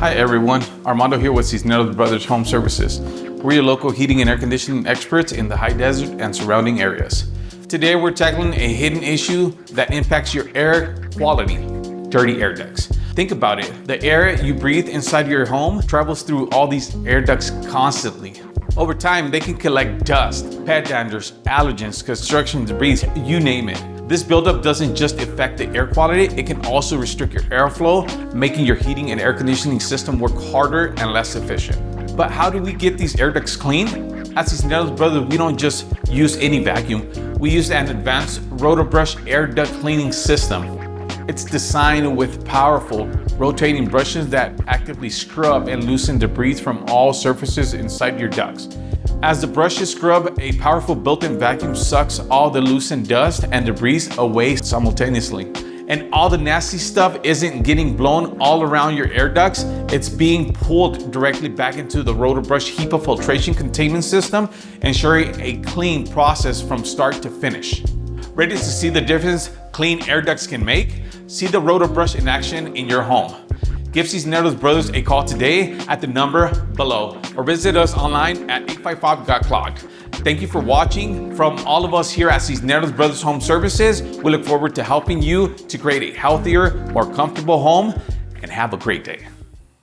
Hi everyone, Armando here with Cisneros Brothers Home Services. We're your local heating and air conditioning experts in the high desert and surrounding areas. Today we're tackling a hidden issue that impacts your air quality, dirty air ducts. Think about it, the air you breathe inside your home travels through all these air ducts constantly. Over time, they can collect dust, pet danders, allergens, construction debris, you name it. This buildup doesn't just affect the air quality, it can also restrict your airflow, making your heating and air conditioning system work harder and less efficient. But how do we get these air ducts clean? At Cisneros Brothers, we don't just use any vacuum. We use an advanced Rotobrush air duct cleaning system. It's designed with powerful rotating brushes that actively scrub and loosen debris from all surfaces inside your ducts. As the brushes scrub, a powerful built-in vacuum sucks all the loosened dust and debris away simultaneously. And all the nasty stuff isn't getting blown all around your air ducts, it's being pulled directly back into the Rotobrush HEPA filtration containment system, ensuring a clean process from start to finish. Ready to see the difference clean air ducts can make? See the Rotobrush in action in your home. Give Cisneros Brothers a call today at the number below or visit us online at 855-GOT-CLOGGED. Thank you for watching. From all of us here at Cisneros Brothers Home Services, we look forward to helping you to create a healthier, more comfortable home, and have a great day.